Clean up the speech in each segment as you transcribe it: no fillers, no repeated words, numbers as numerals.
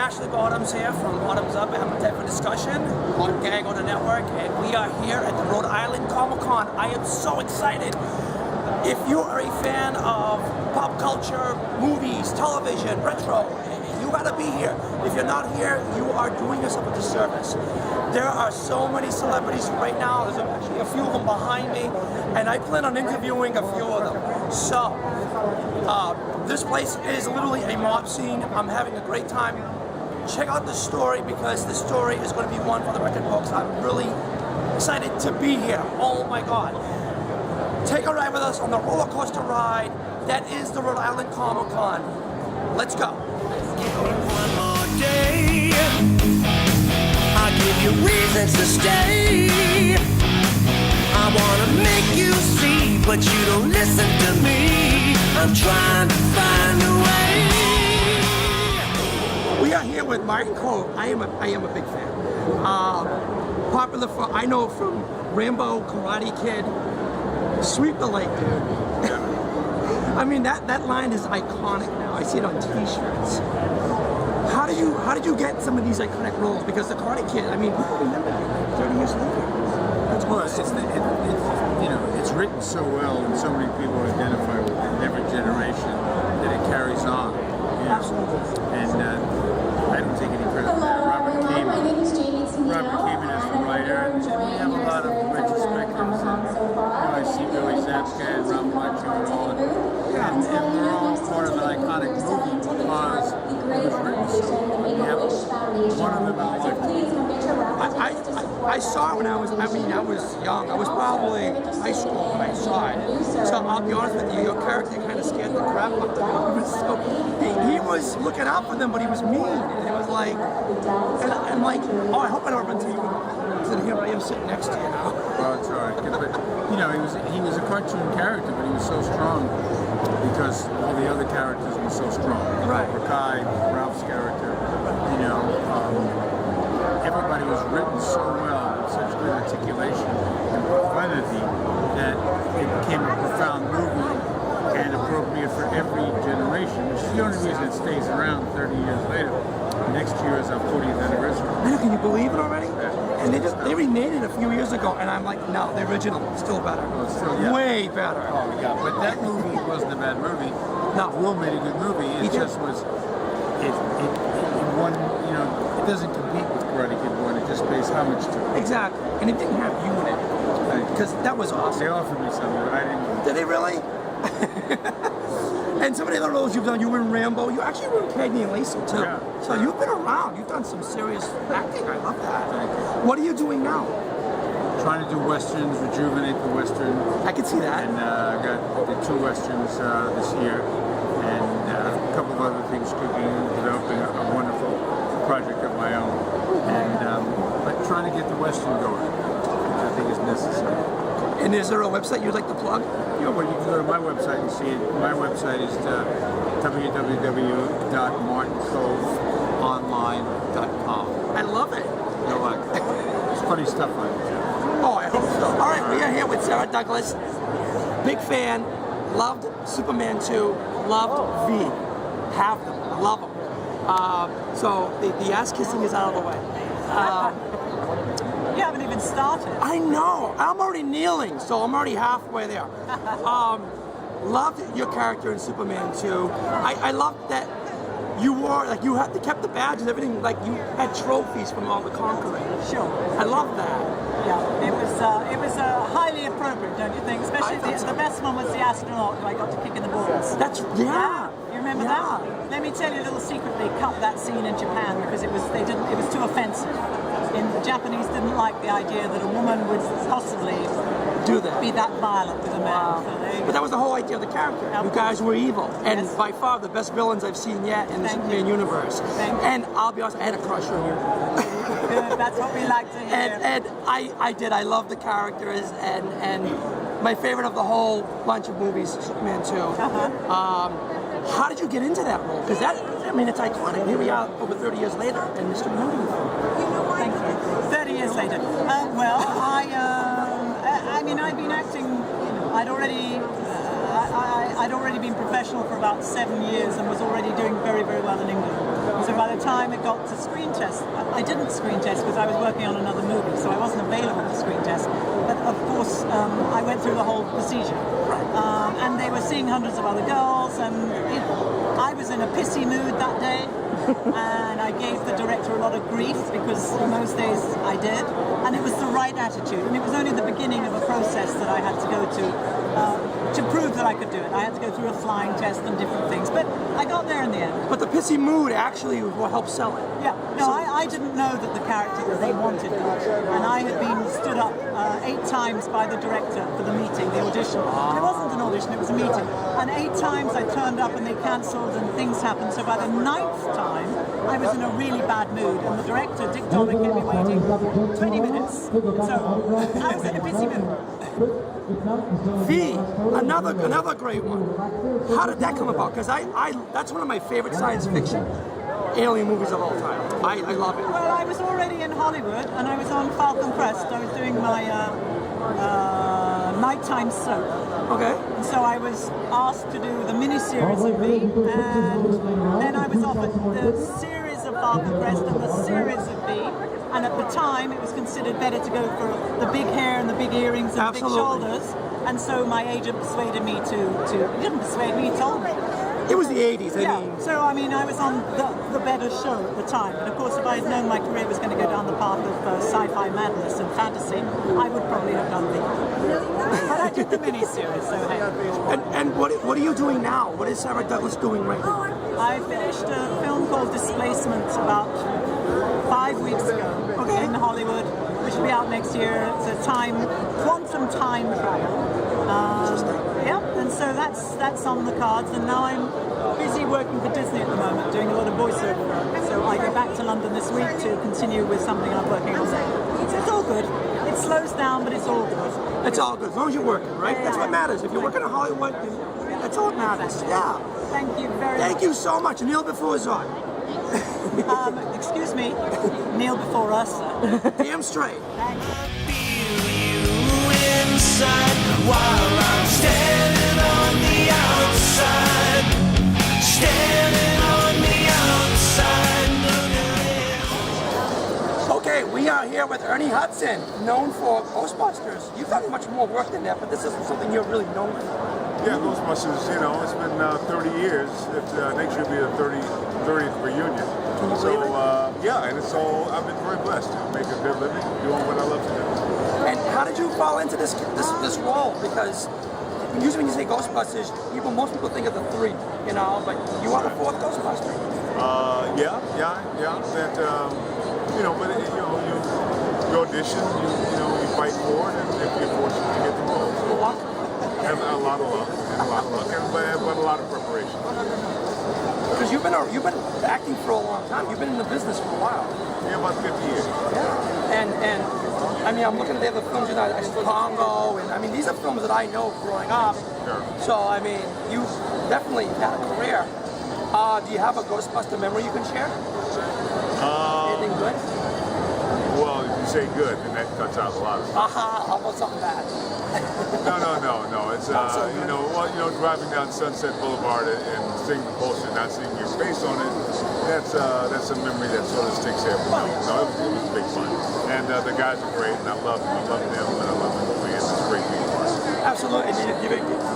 Ashley Bottoms here from Bottoms Up Appetite for Discussion on Gag on the Network, and we are here at the Rhode Island Comic Con. I am so excited. If you are a fan of pop culture, movies, television, retro, you gotta be here. If you're not here, you are doing yourself a disservice. There are so many celebrities right now. There's actually a few of them behind me, and I plan on interviewing a few of them. So, this place is literally a mob scene. I'm having a great time. Check out the story because this story is going to be one for the record books. I'm really excited to be here. Oh my God. Take a ride with us on the roller coaster ride that is the Rhode Island Comic Con. Let's go. One more day, I'll give you reasons to stay. I wanna make you see, but you don't listen to me. I'm trying to find a way. We are here with Martin Kove. I am a big fan. Popular for, I know from Rambo, Karate Kid, Sweep the Lake, dude. I mean, that line is iconic now. I see it on T-shirts. How did you get some of these iconic roles? Because the Karate Kid, I mean, people remember you 30 years later. That's awesome. It's written so well, and so many people identify with it in every generation that it carries on. Absolutely. And I don't take any credit for that. Robert Kamen is the writer, and we have a lot of retrospectives. And I see Billy Zabka and Ron Macho and all of it. And we're all part of an iconic movie because it was written so well. We have one of them in I saw it when I was young. I was probably high school when I saw it. So I'll be honest with you, your character kind of scared the crap out of me. He was looking out for them, but he was mean. And it was like, and I'm like, oh, I hope I don't run into you. So here I am sitting next to you now. Well, it's all right. But, he was a cartoon character, but he was so strong because all the other characters were so strong. Right. Rakai, Ralph's character, everybody was written so well with such good articulation and profundity that it became a profound movie and appropriate for every generation, which is the only reason it stays around 30 years later. Next year is our 40th anniversary. Man, can you believe it already? Yeah. And they remade it a few years ago, and I'm like, no, the original is still better. Oh, it's still, yeah. Way better. Oh, yeah. But that movie wasn't a bad movie. No. Will made a good movie. It just was, it won, it doesn't compete with Karate Kid 1. It just pays homage to it. Exactly. And it didn't have you in it. Because that was awesome. They offered me something, but I didn't. Did they really? And some of the other roles you've done, you were in Rambo. You actually were in Cagney and Lacey too. Yeah. So you've been around. You've done some serious acting. I love that. Thank you. What are you doing now? Trying to do westerns, rejuvenate the western. I can see that. And I did 2 westerns this year, and a couple of other things cooking, developing a wonderful project of my own, and but trying to get the western going, which I think is necessary. And is there a website you'd like to plug? Yeah, well, you can go to my website and see it. My website is www.martinkoveonline.com. I love it. It's funny stuff on it. Oh, I hope so. All right, we are here with Sarah Douglas. Big fan. Loved Superman 2. Loved V. Have them. Love them. So the ass kissing is out of the way. You haven't even started. I know. I'm already kneeling, so I'm already halfway there. Loved your character in Superman 2. I loved that you wore, like, you kept the badge and everything, like you had trophies from all the conquering. Sure. I love that. Yeah, it was highly appropriate, don't you think? Especially the best one was the astronaut who I got to kick in the balls. That's, yeah. You remember that? Let me tell you a little secret. They cut that scene in Japan because it was too offensive. The Japanese didn't like the idea that a woman would possibly Do that. be that violent with a man. Wow. So But that was the whole idea of the character. You guys were evil. And Yes. by far the best villains I've seen yet in the Thank Superman you. universe. Thank you. And I'll be honest, I had a crush on you. Good, that's what we like to hear. And I did. I love the characters. And my favorite of the whole bunch of movies, Superman 2. How did you get into that role? Because it's iconic. Here we are over 30 years later, and Mr. Moody. Thank you. 30 years later. I'd been acting. I'd already been professional for about 7 years and was already doing very, very well in England. So by the time it got to screen test, I didn't screen test because I was working on another movie, so I wasn't available for screen test. But of course, I went through the whole procedure. And they were seeing hundreds of other girls, and I was in a pissy mood that day. And I gave the director a lot of grief because in those days I did, and it was the right attitude, and it was only the beginning of a process that I had to go to prove that I could do it. I had to go through a flying test and different things, but I got there in the end. But the pissy mood actually will help sell it. Yeah, no, I didn't know that the character that they wanted that, and I had been stood up 8 times by the director for the meeting, the audition. And it wasn't an audition, it was a meeting. And 8 times I turned up and they cancelled and things happened. So by the 9th time, I was in a really bad mood, and the director, Dick Donner, kept me waiting 20 minutes. So I was in a pissy mood. V, another great one. How did that come about? Because that's one of my favorite science fiction alien movies of all time. I love it. Well, I was already in Hollywood, and I was on Falcon Crest. I was doing my nighttime soap. Okay. And so I was asked to do the miniseries of V, and then I was offered the series of Falcon Crest and the series of V. And at the time, it was considered better to go for the big hair and the big earrings and the big shoulders. And so my agent persuaded me to he didn't persuade me, he told me. It was the 80s, I mean. So, I mean, I was on the better show at the time. And of course, if I had known my career was going to go down the path of sci-fi madness and fantasy, I would probably have done the. But I did the miniseries, so hey. And what are you doing now? What is Sarah Douglas doing right now? I finished a film called Displacement about 5 weeks ago in Hollywood, which will be out next year. It's a quantum time travel. Yeah, and so that's on the cards, and now I'm busy working for Disney at the moment, doing a lot of voiceover work. So I go back to London this week to continue with something I'm working on. So it's all good. It slows down, but it's all good. It's all good, as long as you're working, right? That's what matters. If you're working in Hollywood, that's all that matters. Yeah. Thank you very much. Thank you so much. Neil before Zod. Excuse me, Neil before us. Damn straight. Thanks. Inside while I'm standing on the outside, standing on the outside, looking in. Okay, we are here with Ernie Hudson, known for Ghostbusters. You've done much more work than that, but this is something you're really known for. Yeah, Ghostbusters, it's been 30 years. Next year will be the 30th reunion. So, yeah, and it's all, I've been very blessed to make a good living, doing what I love to do. And how did you fall into this role? Because usually when you say Ghostbusters, most people think of the 3, but you are the 4th Ghostbuster. Yeah. That, but you audition, you fight for it, and if you're fortunate to get the role. So, have a lot of luck, but a lot of preparation. Because you've been acting for a long time. You've been in the business for a while. Yeah, about 50 years. Yeah. And I mean, I'm looking at the other films, Congo, and these are films that I know growing up. Sure. So, you definitely had a career. Do you have a Ghostbuster memory you can share? Anything good? Well, if you say good, then that cuts out a lot of stuff. How about something bad? No. It's driving down Sunset Boulevard and seeing the poster, not seeing your face on it. That's a memory that sort of sticks there for me. No, it was big fun, and the guys are great, and I love them, and I love the movie, and it's great being part of it. Absolutely. And you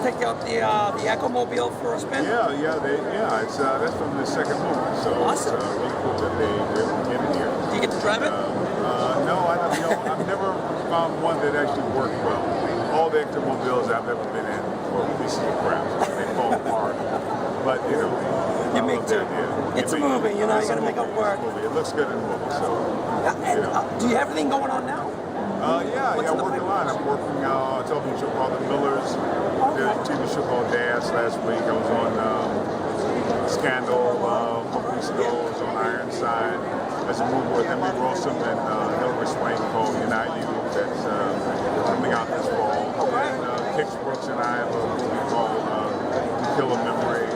take out the Ecomobile for a spin? It's that's from the second movie, so awesome. It's really cool that they get it here. Do you get to drive it? No, I've never found one that actually worked well. All the Ectomobiles I've ever been in were pieces of crap. They fall apart. But, you make do. It's a movie, you got to make it work. It looks good in the movie, so. Do you have everything going on now? I'm working a lot. I'm working a television show called The Millers. Did a TV show called Dash last week. I was on Scandal a couple weeks ago. I was on Ironside. There's a movie with Emily Rossum and Hilary Swank called Unite You that's coming out this fall. And Kix Brooks and I have a movie called Kill a Memory.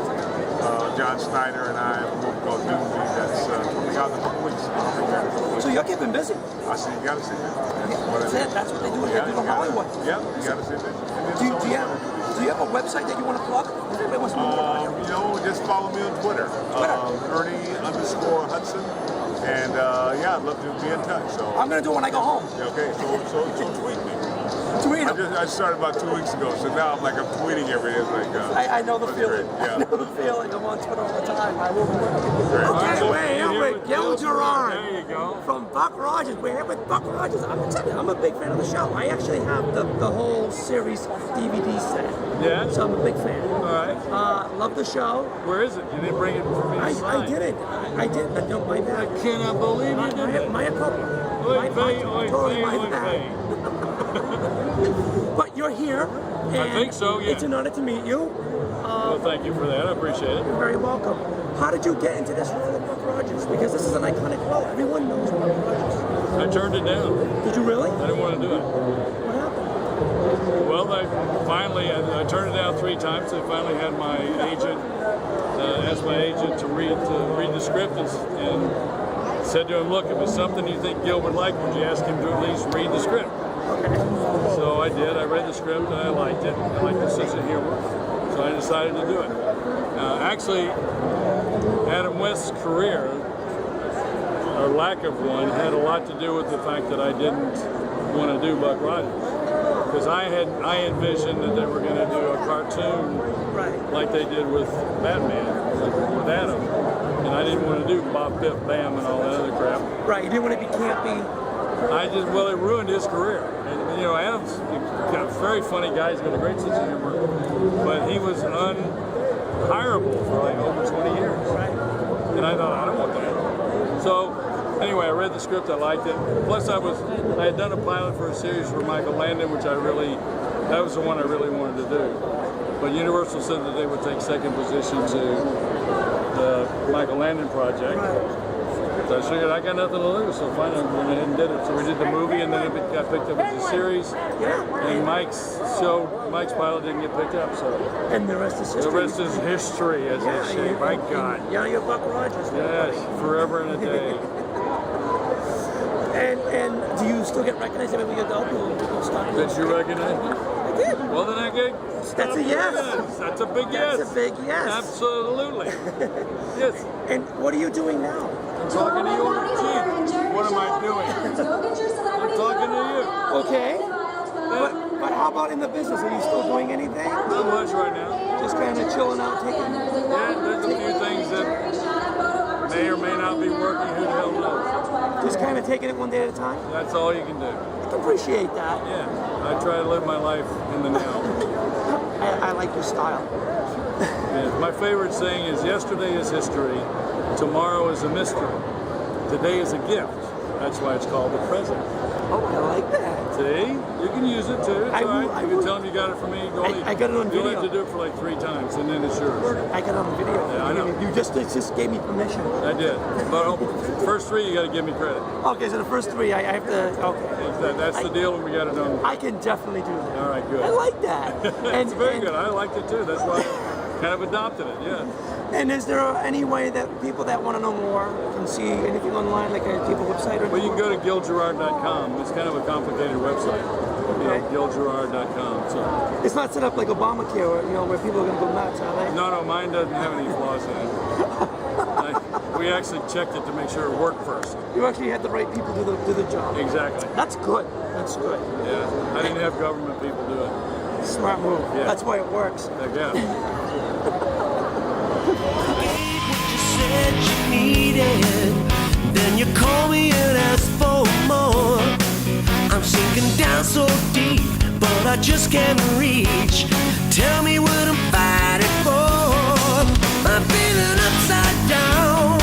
John Snyder and I have a movie called Doomsday that's coming out in a couple weeks. So you're keeping busy. I see, you gotta see it. That's what they do in Hollywood. Yeah, you gotta see it. Do you have a website that you want to plug? If anybody what's moving on? You know, just follow me on Twitter. Ernie_Hudson. And yeah, I'd love to be in touch. So I'm gonna do it when I go home. okay, so tweet me. Tweet him. I started about 2 weeks ago, so now I'm tweeting every day. It's like I know the feeling. Yeah. I know the feeling. I'm on Twitter all the time. I will be Great. Okay, So we're here with Gil Gerard. There you go. From Buck Rogers. We're here with Buck Rogers. I'm gonna tell you, I'm a big fan of the show. I actually have the whole series DVD set. Yeah? So I'm a big fan. All right. Love the show. Where is it? You didn't bring it for me to I sign. did it. I did. No, my bad. I cannot believe you did it. My appropriate. Oy vey, oy Totally vey, my oy bad. vey. But you're here. I think so, yeah. It's an honor to meet you. Well, thank you for that. I appreciate it. You're very welcome. How did you get into this role of Buck Rogers? Because this is an iconic role. Everyone knows Buck Rogers. I turned it down. Did you really? I didn't want to do it. What happened? Well, I turned it down 3 times. I finally had my agent, asked my agent to read the script and said to him, look, if it's something you think Gil would like, would you ask him to at least read the script? So I did. I read the script and I liked it. I liked the sense of humor. So I decided to do it. Actually, Adam West's career, or lack of one, had a lot to do with the fact that I didn't want to do Buck Rogers. Because I envisioned that they were going to do a cartoon like they did with Batman, with Adam. And I didn't want to do Bob, Biff, Bam, and all that other crap. Right, you didn't want to be campy. Well, it ruined his career. And, you know, Adam's a very funny guy. He's got a great sense of humor. But he was unhireable for like over 20 years. Right. And I thought, I don't want that. So, anyway, I read the script. I liked it. Plus, I had done a pilot for a series for Michael Landon, which that was the one I really wanted to do. But Universal said that they would take second position to the Michael Landon project. Right. So I figured I got nothing to lose, so finally I went ahead and did it. So we did the movie, and then it got picked up as a series. Yeah. And Mike's pilot didn't get picked up, so And the rest is history. the rest is history, as they say. My God. Yeah, you're Buck Rogers. Yes, forever and a day. And do you still get recognized everywhere you go? People stop you? Did you recognize me? I did. Well, then I get. That's a yes. That's a big yes. That's a big yes. Absolutely. Yes. And what are you doing now? I'm talking to you on the cheek. What am I doing? I'm talking to you. Okay. But how about in the business? Are you still doing anything? Not much right now. Just kind of chilling out, taking. Yeah, there's a few things that may or may not be working. Who the hell knows? Just kind of taking it one day at a time? That's all you can do. I can appreciate that. Yeah, I try to live my life in the now. I like your style. Yeah, my favorite saying is, yesterday is history, tomorrow is a mystery, today is a gift. That's why it's called the present. Oh, I like that. See? You can use it too. It's I all right. will- I You can will. tell them you got it from me. I got it on You'll video. have to do it for like 3 times, and then it's yours. I got it on video. Yeah, I know. You just gave me permission. I did. But first 3, you got to give me credit. Okay, so the first 3, I have to. Okay. That's the deal, and we got it done. I can definitely do that. All right, good. I like that. It's very good. I liked it too. That's why I kind of adopted it. Yeah. And is there any way that people that want to know more can see anything online, like a people website or Well, you can go to gilgerard.com. It's kind of a complicated website. Okay. Gilgerard.com. So. It's not set up like Obamacare, where people are going to go nuts, are they? No, mine doesn't have any flaws in it. We actually checked it to make sure it worked first. You actually had the right people do the job. Exactly. That's good. That's good. Yeah. I didn't have government people do it. Smart move. Yeah. That's why it works. Yeah. Said you needed, then you call me and ask for more. I'm sinking down so deep, but I just can't reach. Tell me what I'm fighting for. I'm feeling upside down,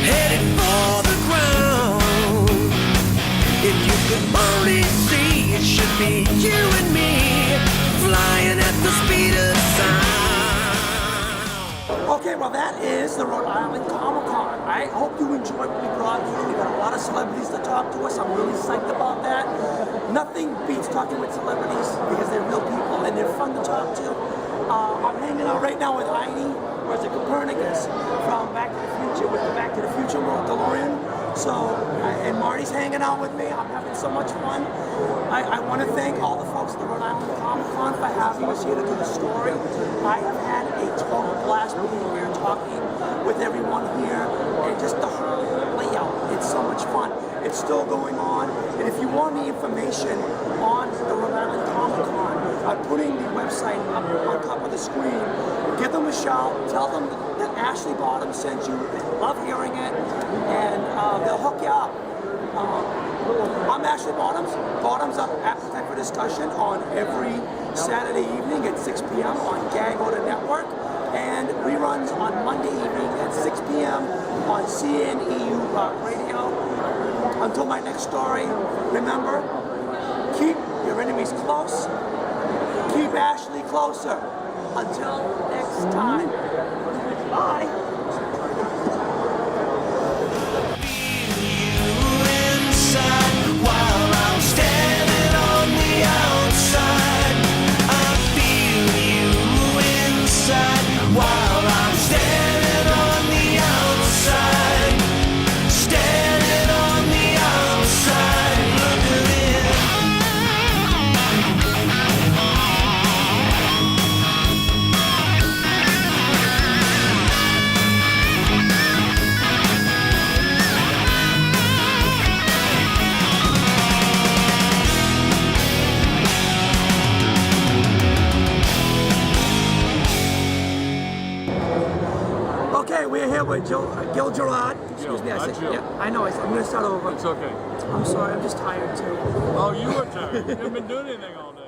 headed for the ground. If you could only see, it should be you and me, flying at the speed of sound. Okay, well that is the Rhode Island Comic-Con. I hope you enjoyed what we brought here. We got a lot of celebrities to talk to us. I'm really psyched about that. Nothing beats talking with celebrities because they're real people and they're fun to talk to. I'm hanging out right now with Heidi, or is it Copernicus, from Back to the Future, with the Back to the Future DeLorean. So, and Marty's hanging out with me. I'm having so much fun. I want to thank all the folks at the Rhode Island Comic Con for having us here to do the story. I have had a total blast being here, talking with everyone here, and just the whole layout. It's so much fun. It's still going on. And if you want any information on the Rhode Island Comic Con, I'm putting the website up on top of the screen. Give them a shout. Tell them that Ashley Bottom sent you. They love hearing it, and they'll hook you up. I'm Ashley Bottoms. Bottoms Up Appetite for Discussion on every Saturday evening at 6 p.m. on Gag Order Network, and reruns on Monday evening at 6 p.m. on CNEU Radio. Until my next story, remember, keep your enemies close, keep Ashley closer. Until next time, bye. While I'm standing on the outside, I feel you inside. While I'm standing on the outside, standing on the outside, looking in. Okay, we're here with Gil Gerard. Excuse me, I said, Gil. yeah, I know, I'm going to start over. It's okay. I'm sorry, I'm just tired too. Oh, you were tired. You haven't been doing anything all day.